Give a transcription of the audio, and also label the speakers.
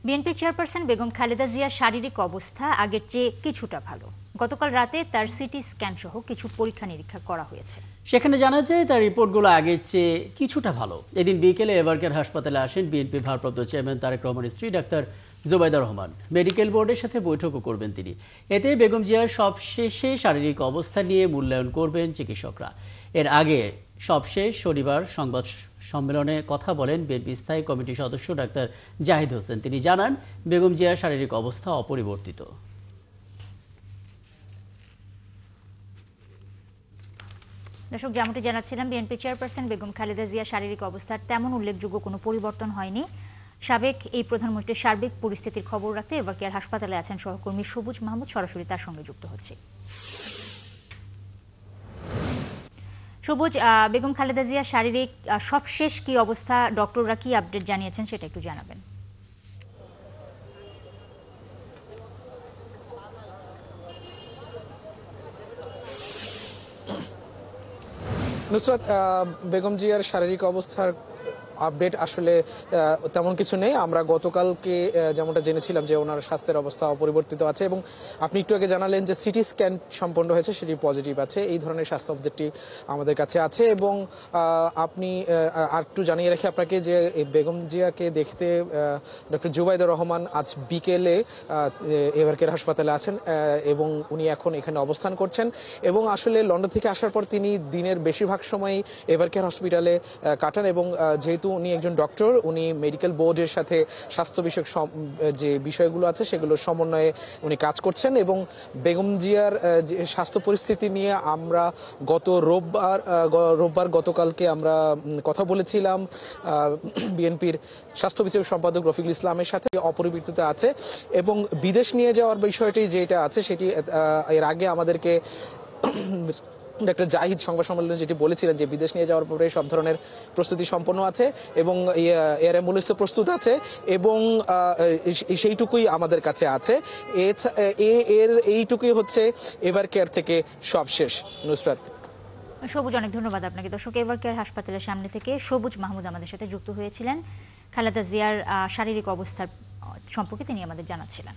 Speaker 1: BNP chairperson Begum Khaleda জিয়ার শারীরিক অবস্থা আগের চেয়ে কিছুটা ভালো। গতকাল রাতে তার সিটি স্ক্যান সহ কিছু পরীক্ষা নিরীক্ষা করা হয়েছে।
Speaker 2: সেখানে জানা যায় তার রিপোর্টগুলো আগের চেয়ে কিছুটা ভালো। এদিন বিকেলে এভারকেয়ার হাসপাতালে আসেন বিএনপি ভারপ্রাপ্ত চেয়ারম্যান তারেক রহমানের স্ত্রী ডাক্তার জুবাইদা রহমান। মেডিকেল বোর্ডের সাথে বৈঠকও করবেন তিনি। এতে বেগম জিয়ার সবশেষে শারীরিক অবস্থা নিয়ে মূল্যায়ন করবেন চিকিৎসকরা। এর আগে সবশেষ শনিবার সংবাদ সম্মেলনে কথা বলেন বিএনপি স্থায়ী কমিটির সদস্য ডাক্তার জাহিদ হোসেন। তিনি জানান, বেগম জিয়ার শারীরিক অবস্থা অপরিবর্তিত।
Speaker 1: দর্শক, যেমনটি জানাচ্ছিলাম, বিএনপি চেয়ারপারসন বেগম খালেদা জিয়ার শারীরিক অবস্থার তেমন উল্লেখযোগ্য কোনো পরিবর্তন হয়নি। সাবেক এই প্রধানমন্ত্রীর সার্বিক পরিস্থিতির খবর রাখতে এভারকেয়ার হাসপাতালে আছেন সহকর্মী সবুজ মাহমুদ। সরাসরি তার সঙ্গে যুক্ত হচ্ছে। সবুজ, বেগম খালেদা জিয়ার শারীরিক সবশেষ কি অবস্থা, ডক্টররা কি আপডেট জানিয়েছেন সেটা একটু জানাবেন।
Speaker 3: নুসরাত, বেগম জিয়ার শারীরিক অবস্থার আপডেট আসলে তেমন কিছু নেই। আমরা গতকালকে যেমনটা জেনেছিলাম যে ওনার স্বাস্থ্যের অবস্থা অপরিবর্তিত আছে, এবং আপনি একটু আগে জানালেন যে সিটি স্ক্যান সম্পন্ন হয়েছে, সেটি পজিটিভ আছে। এই ধরনের স্বাস্থ্য আপডেটটি আমাদের কাছে আছে। এবং আপনি আর একটু জানিয়ে রাখি আপনাকে যে বেগম জিয়াকে দেখতে ডক্টর জুবাইদা রহমান আজ বিকেলে এভারকেয়ার হাসপাতালে আছেন এবং উনি এখন এখানে অবস্থান করছেন। এবং আসলে লন্ডন থেকে আসার পর তিনি দিনের বেশিরভাগ সময়ই এভারকেয়ার হসপিটালে কাটান, এবং যেহেতু উনি একজন ডক্টর, উনি মেডিকেল বোর্ডের সাথে স্বাস্থ্য বিষয়ক যে বিষয়গুলো আছে সেগুলোর সমন্বয়ে উনি কাজ করছেন। এবং বেগম জিয়ার যে স্বাস্থ্য পরিস্থিতি নিয়ে আমরা গতকালকে আমরা কথা বলেছিলাম বিএনপির স্বাস্থ্য বিষয়ক সম্পাদক রফিকুল ইসলামের সাথে। অপরিবর্তিত আছে, এবং বিদেশ নিয়ে যাওয়ার বিষয়টি যেটা আছে সেটি এর আগে আমাদেরকে ডাক্তার জাহিদ সংবাদ সম্মেলনে যেটি বলেছিলেন যে বিদেশ নিয়ে যাওয়ার পরে সব ধরনের প্রস্তুতি সম্পন্ন আছে এবং এর অ্যাম্বুলেন্স প্রস্তুত আছে, এবং সেইটুকুই আমাদের কাছে আছে। এইটুকুই হচ্ছে এভারকেয়ার থেকে সবশেষ। নুসরাত।
Speaker 1: সবুজ, অনেক ধন্যবাদ আপনাকে। দর্শক, এভারকেয়ার হাসপাতালের সামনে থেকে সবুজ মাহমুদ আমাদের সাথে যুক্ত হয়েছিলেন। খালেদা জিয়ার শারীরিক অবস্থার সম্পর্কে তিনি আমাদের জানাচ্ছিলেন।